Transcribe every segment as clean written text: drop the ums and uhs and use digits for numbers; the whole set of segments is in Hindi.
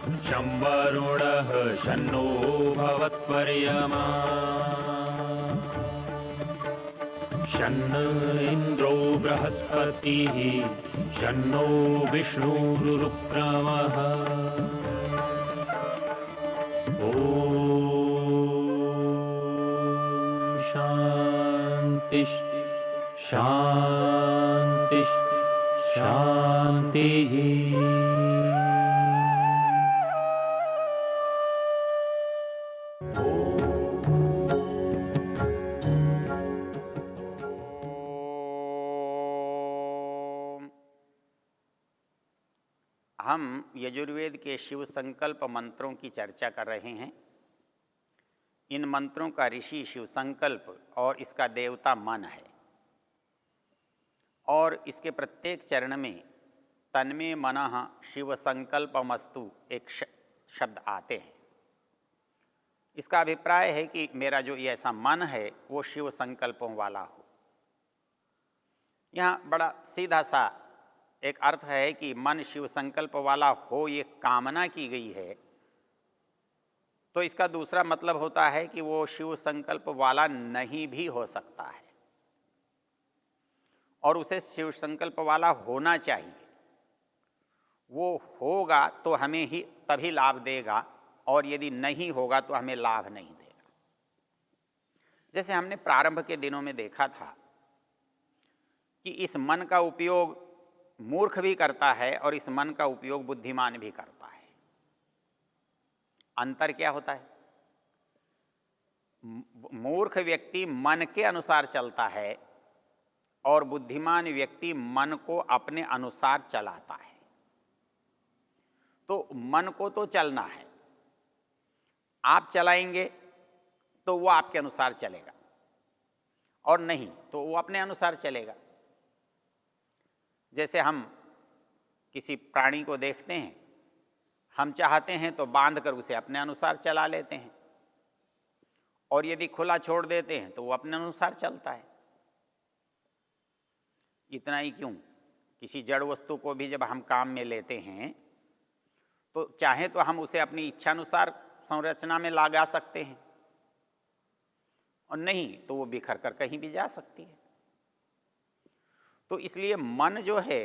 शं वरुणः शन्नो भवत्वर्यमा शन्न इन्द्रो बृहस्पतिः शन्नो विष्णुरुक्रमः शांति शांति शांति। हम यजुर्वेद के शिव संकल्प मंत्रों की चर्चा कर रहे हैं। इन मंत्रों का ऋषि शिव संकल्प और इसका देवता मन है, और इसके प्रत्येक चरण में तन्मे मनः शिव संकल्पमस्तु एक शब्द आते हैं। इसका अभिप्राय है कि मेरा जो ये ऐसा मन है वो शिव संकल्पों वाला हो। यहाँ बड़ा सीधा सा एक अर्थ है कि मन शिव संकल्प वाला हो, ये कामना की गई है। तो इसका दूसरा मतलब होता है कि वो शिव संकल्प वाला नहीं भी हो सकता है, और उसे शिव संकल्प वाला होना चाहिए। वो होगा तो हमें ही तभी लाभ देगा, और यदि नहीं होगा तो हमें लाभ नहीं देगा। जैसे हमने प्रारंभ के दिनों में देखा था कि इस मन का उपयोग मूर्ख भी करता है और इस मन का उपयोग बुद्धिमान भी करता है। अंतर क्या होता है? मूर्ख व्यक्ति मन के अनुसार चलता है और बुद्धिमान व्यक्ति मन को अपने अनुसार चलाता है। तो मन को तो चलना है, आप चलाएंगे तो वो आपके अनुसार चलेगा, और नहीं तो वो अपने अनुसार चलेगा। जैसे हम किसी प्राणी को देखते हैं, हम चाहते हैं तो बांध कर उसे अपने अनुसार चला लेते हैं, और यदि खुला छोड़ देते हैं तो वो अपने अनुसार चलता है। इतना ही क्यों, किसी जड़ वस्तु को भी जब हम काम में लेते हैं तो चाहे तो हम उसे अपनी इच्छा अनुसार संरचना में लगा सकते हैं, और नहीं तो वो बिखर कर कहीं भी जा सकती है। तो इसलिए मन जो है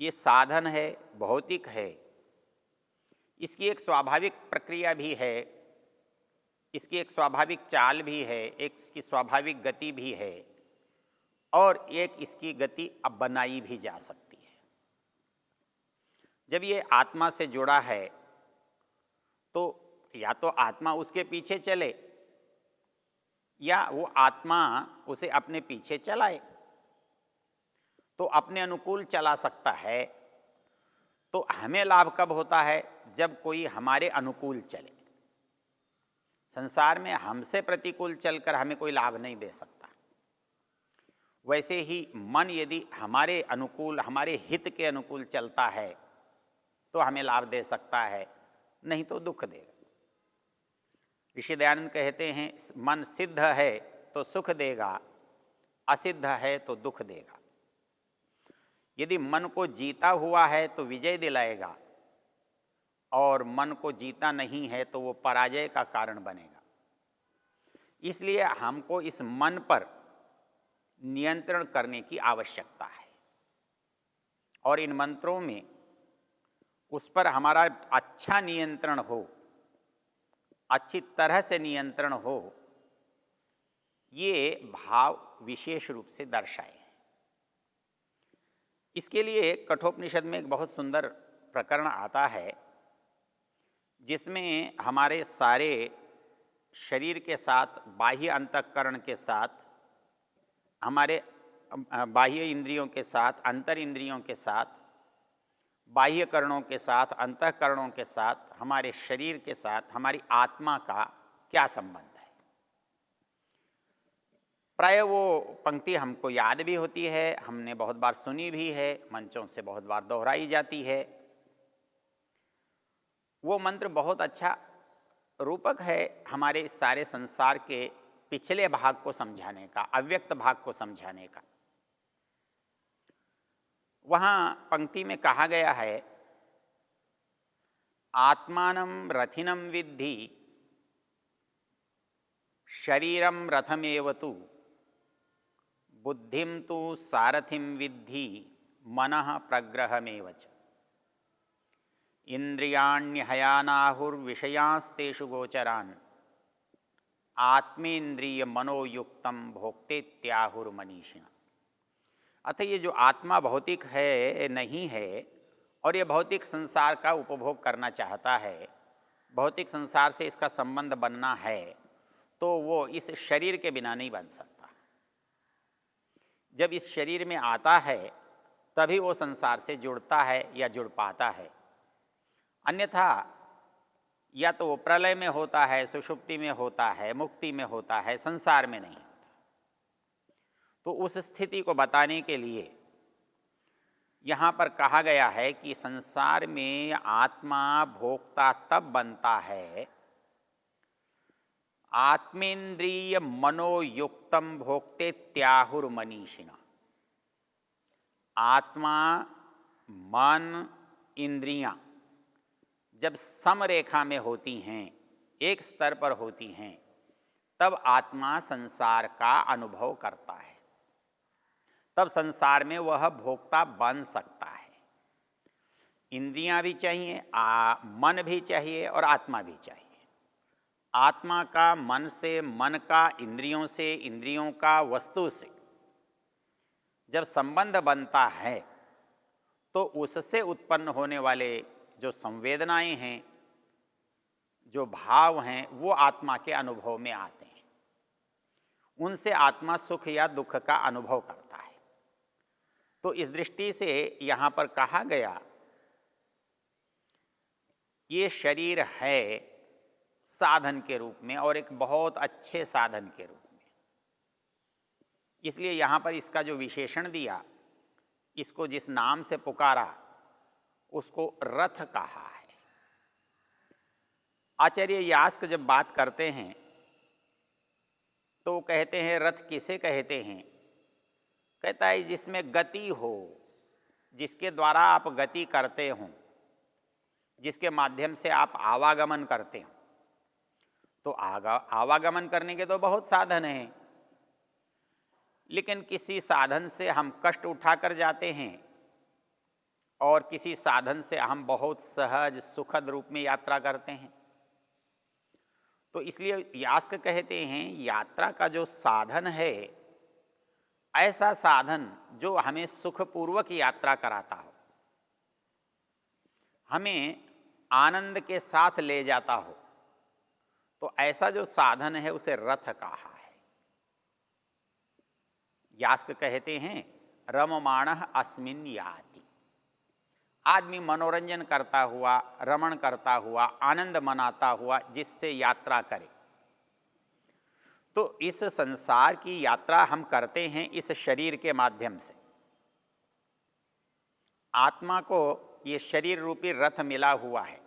ये साधन है, भौतिक है। इसकी एक स्वाभाविक प्रक्रिया भी है, इसकी एक स्वाभाविक चाल भी है, एक इसकी स्वाभाविक गति भी है, और एक इसकी गति अब बनाई भी जा सकती है। जब ये आत्मा से जुड़ा है तो या तो आत्मा उसके पीछे चले या वो आत्मा उसे अपने पीछे चलाए। तो अपने अनुकूल चला सकता है। तो हमें लाभ कब होता है? जब कोई हमारे अनुकूल चले। संसार में हमसे प्रतिकूल चलकर हमें कोई लाभ नहीं दे सकता। वैसे ही मन यदि हमारे अनुकूल, हमारे हित के अनुकूल चलता है तो हमें लाभ दे सकता है, नहीं तो दुख देगा। ऋषि दयानंद कहते हैं, मन सिद्ध है तो सुख देगा, असिद्ध है तो दुख देगा। यदि मन को जीता हुआ है तो विजय दिलाएगा, और मन को जीता नहीं है तो वो पराजय का कारण बनेगा। इसलिए हमको इस मन पर नियंत्रण करने की आवश्यकता है, और इन मंत्रों में उस पर हमारा अच्छा नियंत्रण हो, अच्छी तरह से नियंत्रण हो, ये भाव विशेष रूप से दर्शाए। इसके लिए कठोपनिषद में एक बहुत सुंदर प्रकरण आता है, जिसमें हमारे सारे शरीर के साथ, बाह्य अंतःकरण के साथ, हमारे बाह्य इंद्रियों के साथ, अंतर इंद्रियों के साथ, बाह्य करणों के साथ, अंतःकरणों के साथ, हमारे शरीर के साथ, हमारी आत्मा का क्या संबंध है। प्राय वो पंक्ति हमको याद भी होती है, हमने बहुत बार सुनी भी है, मंचों से बहुत बार दोहराई जाती है। वो मंत्र बहुत अच्छा रूपक है हमारे सारे संसार के पिछले भाग को समझाने का, अव्यक्त भाग को समझाने का। वहाँ पंक्ति में कहा गया है आत्मानं रथिनं विद्धि शरीरं रथमेव तु बुद्धिं तु सारथिं विद्धि मनः प्रग्रहमेव च। इंद्रियाण्यहयानाहुर्विषयांस्तेषु गोचरान् आत्मेन्द्रिय मनोयुक्तं भोक्तेत्याहुर्मनीषिणः। अतः ये जो आत्मा भौतिक है नहीं है और ये भौतिक संसार का उपभोग करना चाहता है, भौतिक संसार से इसका संबंध बनना है, तो वो इस शरीर के बिना नहीं बन सकता। जब इस शरीर में आता है तभी वो संसार से जुड़ता है या जुड़ पाता है, अन्यथा या तो वो प्रलय में होता है, सुषुप्ति में होता है, मुक्ति में होता है, संसार में नहीं होता। तो उस स्थिति को बताने के लिए यहाँ पर कहा गया है कि संसार में आत्मा भोक्ता तब बनता है आत्मेन्द्रिय मनोयुक्तम भोक्ते त्याहुर्मनीषिणः। आत्मा मन इंद्रियां जब समरेखा में होती हैं, एक स्तर पर होती हैं, तब आत्मा संसार का अनुभव करता है, तब संसार में वह भोक्ता बन सकता है। इंद्रियां भी चाहिए, मन भी चाहिए और आत्मा भी चाहिए। आत्मा का मन से, मन का इंद्रियों से, इंद्रियों का वस्तु से जब संबंध बनता है तो उससे उत्पन्न होने वाले जो संवेदनाएं हैं, जो भाव हैं, वो आत्मा के अनुभव में आते हैं। उनसे आत्मा सुख या दुख का अनुभव करता है। तो इस दृष्टि से यहाँ पर कहा गया ये शरीर है साधन के रूप में और एक बहुत अच्छे साधन के रूप में। इसलिए यहाँ पर इसका जो विशेषण दिया, इसको जिस नाम से पुकारा उसको रथ कहा है। आचार्य यास्क जब बात करते हैं तो कहते हैं रथ किसे कहते हैं? कहता है जिसमें गति हो, जिसके द्वारा आप गति करते हो, जिसके माध्यम से आप आवागमन करते हो। तो आवागमन करने के तो बहुत साधन हैं, लेकिन किसी साधन से हम कष्ट उठाकर जाते हैं और किसी साधन से हम बहुत सहज सुखद रूप में यात्रा करते हैं। तो इसलिए यास्क कहते हैं यात्रा का जो साधन है, ऐसा साधन जो हमें सुखपूर्वक यात्रा कराता हो, हमें आनंद के साथ ले जाता हो, तो ऐसा जो साधन है उसे रथ कहा है। यास्क कहते हैं रममाणः अस्मिन् याति। आदमी मनोरंजन करता हुआ, रमण करता हुआ, आनंद मनाता हुआ जिससे यात्रा करे। तो इस संसार की यात्रा हम करते हैं इस शरीर के माध्यम से। आत्मा को ये शरीर रूपी रथ मिला हुआ है,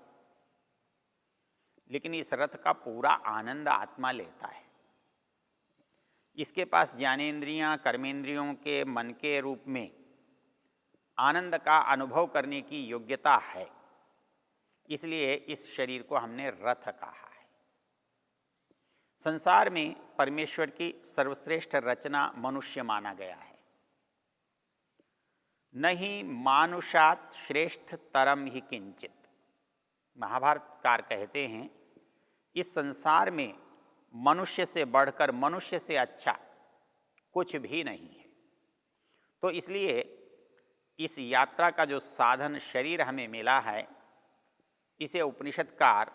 लेकिन इस रथ का पूरा आनंद आत्मा लेता है। इसके पास ज्ञानेन्द्रियां, कर्मेंद्रियों के मन के रूप में आनंद का अनुभव करने की योग्यता है, इसलिए इस शरीर को हमने रथ कहा है। संसार में परमेश्वर की सर्वश्रेष्ठ रचना मनुष्य माना गया है। नहीं मानुषात् श्रेष्ठ तरम ही किंचित। महाभारतकार कहते हैं इस संसार में मनुष्य से बढ़कर, मनुष्य से अच्छा कुछ भी नहीं है। तो इसलिए इस यात्रा का जो साधन शरीर हमें मिला है, इसे उपनिषदकार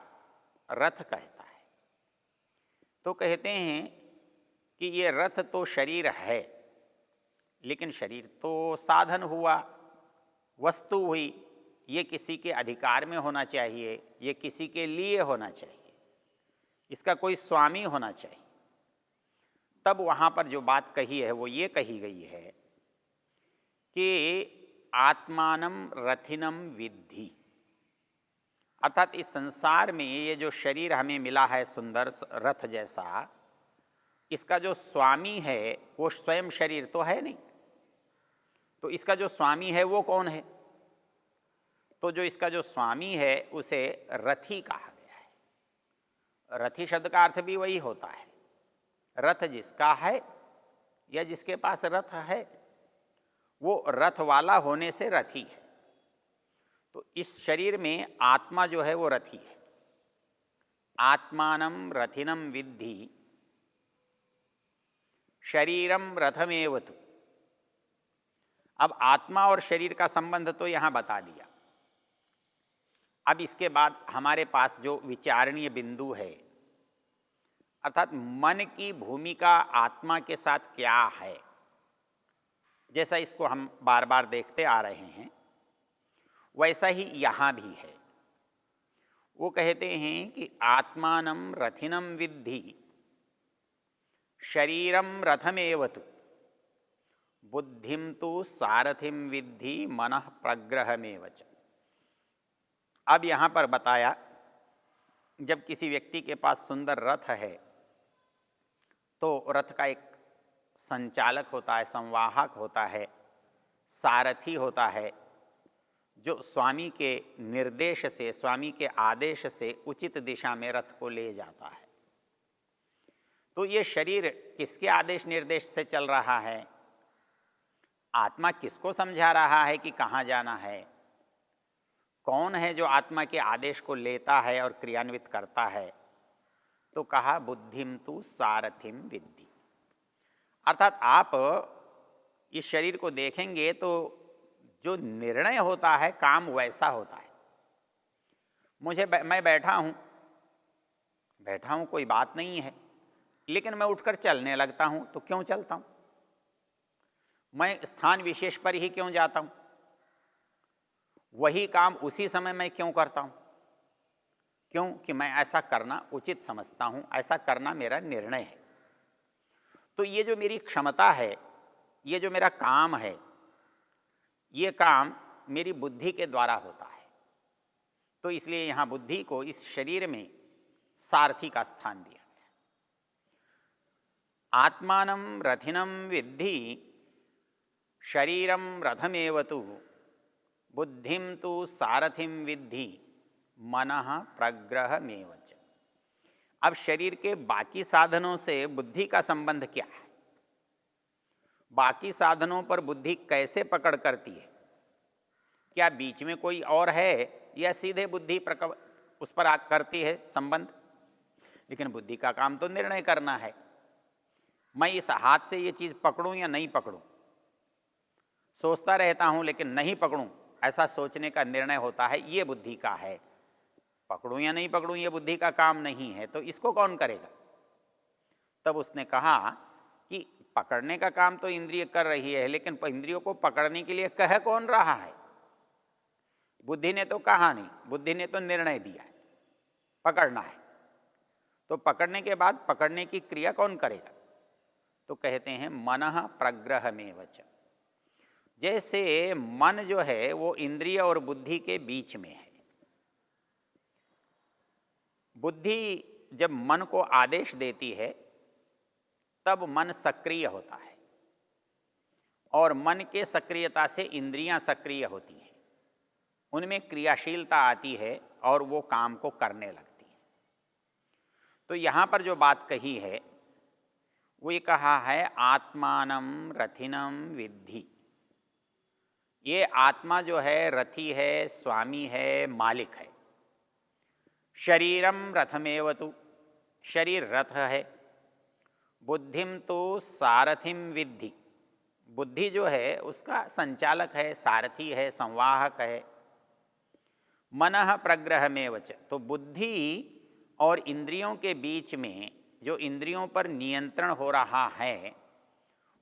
रथ कहता है। तो कहते हैं कि ये रथ तो शरीर है, लेकिन शरीर तो साधन हुआ, वस्तु हुई। ये किसी के अधिकार में होना चाहिए, ये किसी के लिए होना चाहिए, इसका कोई स्वामी होना चाहिए। तब वहाँ पर जो बात कही है वो ये कही गई है कि आत्मानं रथिनं विद्धि। अर्थात इस संसार में ये जो शरीर हमें मिला है सुंदर रथ जैसा, इसका जो स्वामी है वो स्वयं शरीर तो है नहीं। तो इसका जो स्वामी है वो कौन है? तो जो इसका जो स्वामी है उसे रथी कहा गया है। रथी शब्द का अर्थ भी वही होता है, रथ जिसका है या जिसके पास रथ है वो रथ वाला होने से रथी है। तो इस शरीर में आत्मा जो है वो रथी है। आत्मानं रथिनं विद्धि शरीरम रथमेव तु। अब आत्मा और शरीर का संबंध तो यहाँ बता दिया। अब इसके बाद हमारे पास जो विचारणीय बिंदु है, अर्थात मन की भूमिका आत्मा के साथ क्या है, जैसा इसको हम बार बार देखते आ रहे हैं वैसा ही यहाँ भी है। वो कहते हैं कि आत्मानं रथिनं विद्धि शरीरम रथमेव तु बुद्धिम तु सारथिं विद्धि मनः प्रग्रहमेव च। अब यहाँ पर बताया, जब किसी व्यक्ति के पास सुंदर रथ है तो रथ का एक संचालक होता है, संवाहक होता है, सारथी होता है, जो स्वामी के निर्देश से, स्वामी के आदेश से उचित दिशा में रथ को ले जाता है। तो ये शरीर किसके आदेश निर्देश से चल रहा है? आत्मा किसको समझा रहा है कि कहाँ जाना है? कौन है जो आत्मा के आदेश को लेता है और क्रियान्वित करता है? तो कहा बुद्धिम तु सारथिं विद्धि। अर्थात आप इस शरीर को देखेंगे तो जो निर्णय होता है काम वैसा होता है। मैं बैठा हूँ कोई बात नहीं है, लेकिन मैं उठकर चलने लगता हूँ तो क्यों चलता हूँ? मैं स्थान विशेष पर ही क्यों जाता हूँ? वही काम उसी समय मैं क्यों करता हूँ? क्यों कि मैं ऐसा करना उचित समझता हूँ, ऐसा करना मेरा निर्णय है। तो ये जो मेरी क्षमता है, ये जो मेरा काम है, ये काम मेरी बुद्धि के द्वारा होता है। तो इसलिए यहाँ बुद्धि को इस शरीर में सारथी का स्थान दिया गया। आत्मानं रथिनं विद्धि शरीरम रथमेव तु बुद्धिम तु सारथिं विद्धि मनः प्रग्रहमेव च। अब शरीर के बाकी साधनों से बुद्धि का संबंध क्या है? बाकी साधनों पर बुद्धि कैसे पकड़ करती है? क्या बीच में कोई और है या सीधे बुद्धि उस पर करती है संबंध? लेकिन बुद्धि का काम तो निर्णय करना है, मैं इस हाथ से ये चीज़ पकड़ूं या नहीं पकड़ूं। सोचता रहता हूं लेकिन नहीं पकड़ूं, ऐसा सोचने का निर्णय होता है, ये बुद्धि का है। पकड़ूं या नहीं पकड़ूं ये बुद्धि का काम नहीं है, तो इसको कौन करेगा? तब उसने कहा कि पकड़ने का काम तो इंद्रिय कर रही है, लेकिन इंद्रियों को पकड़ने के लिए कह कौन रहा है? बुद्धि ने तो कहा नहीं, बुद्धि ने तो निर्णय दिया है पकड़ना है। तो पकड़ने के बाद पकड़ने की क्रिया कौन करेगा? तो कहते हैं मनः प्रग्रहमेव च। जैसे मन जो है वो इंद्रिय और बुद्धि के बीच में है। बुद्धि जब मन को आदेश देती है तब मन सक्रिय होता है, और मन के सक्रियता से इंद्रियां सक्रिय होती हैं, उनमें क्रियाशीलता आती है और वो काम को करने लगती हैं। तो यहाँ पर जो बात कही है वो ये कहा है आत्मानं रथिनं विद्धि। ये आत्मा जो है रथी है, स्वामी है, मालिक है। शरीरम रथमेव तु, शरीर रथ है। बुद्धिम तो सारथिं विद्धि, बुद्धि जो है उसका संचालक है, सारथी है, संवाहक है। मनः प्रग्रहमेव च, तो बुद्धि और इंद्रियों के बीच में जो इंद्रियों पर नियंत्रण हो रहा है,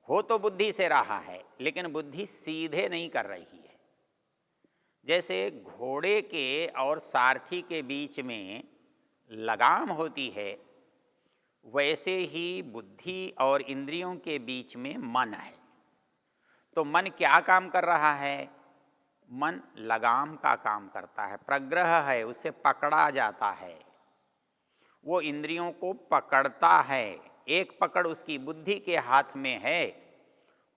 हो तो बुद्धि से रहा है, लेकिन बुद्धि सीधे नहीं कर रही है। जैसे घोड़े के और सारथी के बीच में लगाम होती है, वैसे ही बुद्धि और इंद्रियों के बीच में मन है। तो मन क्या काम कर रहा है? मन लगाम का काम करता है, प्रग्रह है, उसे पकड़ा जाता है, वो इंद्रियों को पकड़ता है। एक पकड़ उसकी बुद्धि के हाथ में है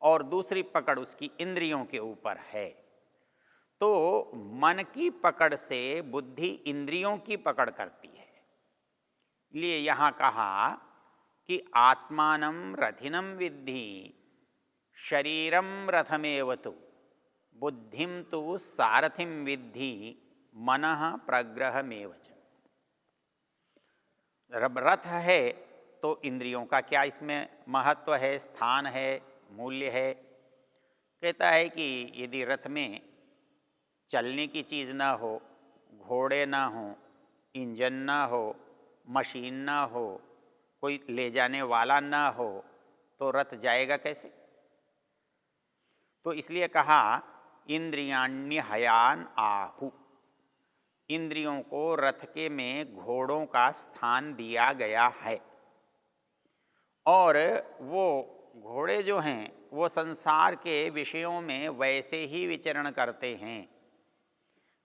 और दूसरी पकड़ उसकी इंद्रियों के ऊपर है। तो मन की पकड़ से बुद्धि इंद्रियों की पकड़ करती है। इसलिए यहाँ कहा कि आत्मानं रथिनं विद्धि शरीरं रथमेव तु बुद्धिं तु सारथिं विद्धि मनः प्रग्रहमेव च। रथ है तो इंद्रियों का क्या इसमें महत्व है, स्थान है, मूल्य है। कहता है कि यदि रथ में चलने की चीज़ ना हो, घोड़े ना हो, इंजन ना हो, मशीन ना हो, कोई ले जाने वाला ना हो, तो रथ जाएगा कैसे? तो इसलिए कहा इंद्रियाण्य हयान आहु, इंद्रियों को रथ के में घोड़ों का स्थान दिया गया है। और वो घोड़े जो हैं वो संसार के विषयों में वैसे ही विचरण करते हैं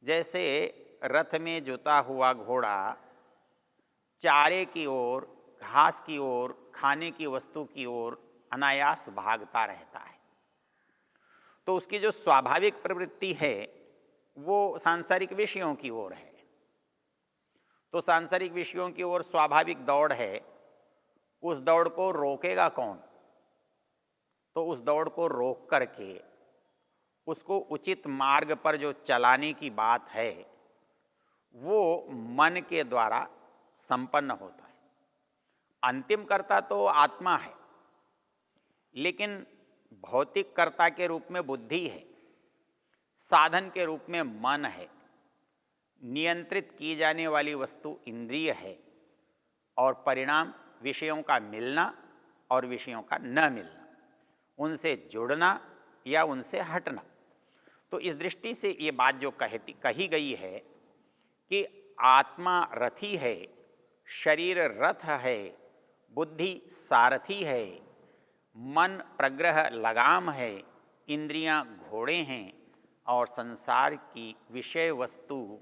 जैसे रथ में जुता हुआ घोड़ा चारे की ओर, घास की ओर, खाने की वस्तु की ओर अनायास भागता रहता है। तो उसकी जो स्वाभाविक प्रवृत्ति है वो सांसारिक विषयों की ओर है। तो सांसारिक विषयों की ओर स्वाभाविक दौड़ है, उस दौड़ को रोकेगा कौन? तो उस दौड़ को रोक करके उसको उचित मार्ग पर जो चलाने की बात है वो मन के द्वारा संपन्न होता है। अंतिम कर्ता तो आत्मा है, लेकिन भौतिक कर्ता के रूप में बुद्धि है, साधन के रूप में मन है, नियंत्रित की जाने वाली वस्तु इंद्रिय है, और परिणाम विषयों का मिलना और विषयों का न मिलना, उनसे जुड़ना या उनसे हटना। तो इस दृष्टि से ये बात जो कही गई है कि आत्मा रथी है, शरीर रथ है, बुद्धि सारथी है, मन प्रग्रह लगाम है, इंद्रियां घोड़े हैं और संसार की विषय वस्तु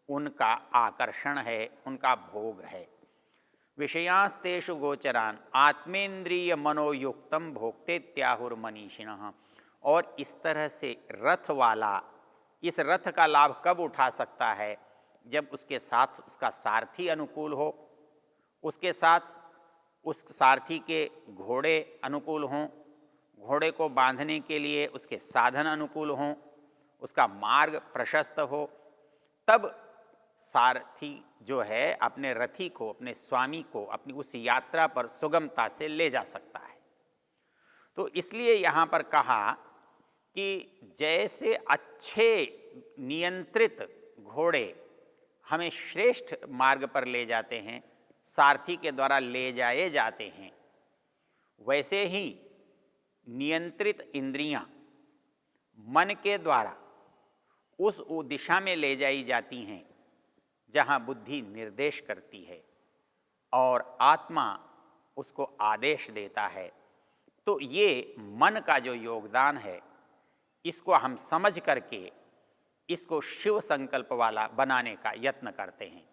उनका आकर्षण है, उनका भोग है। विषयांस्तेषु गोचरान आत्मेन्द्रिय मनोयुक्तम भोक्ते त्याहुर्मनीषिणः। और इस तरह से रथ वाला इस रथ का लाभ कब उठा सकता है? जब उसके साथ उसका सारथी अनुकूल हो, उसके साथ उस सारथी के घोड़े अनुकूल हों, घोड़े को बांधने के लिए उसके साधन अनुकूल हों, उसका मार्ग प्रशस्त हो, तब सारथी जो है अपने रथी को, अपने स्वामी को अपनी उस यात्रा पर सुगमता से ले जा सकता है। तो इसलिए यहाँ पर कहा कि जैसे अच्छे नियंत्रित घोड़े हमें श्रेष्ठ मार्ग पर ले जाते हैं, सारथी के द्वारा ले जाए जाते हैं, वैसे ही नियंत्रित इंद्रियां मन के द्वारा उस दिशा में ले जाई जाती हैं जहाँ बुद्धि निर्देश करती है और आत्मा उसको आदेश देता है। तो ये मन का जो योगदान है, इसको हम समझ करके इसको शिव संकल्प वाला बनाने का यत्न करते हैं।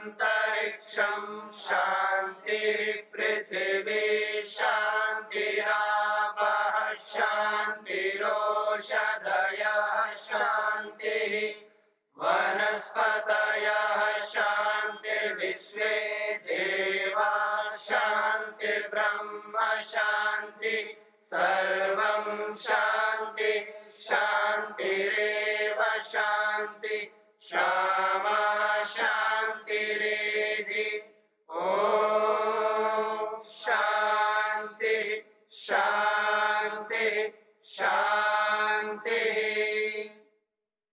शांतिरंतरिक्षं शांतिर्पृथिवी शांतिरापः शांतिरोषधयः शांतिः वनस्पतयः शांतिर्विश्वे देवा शांतिर्ब्रह्म शांति सर्वं शांति शांतिरेव शांति क्षमा शांतिरेधि। ओम शांति शांति शांति।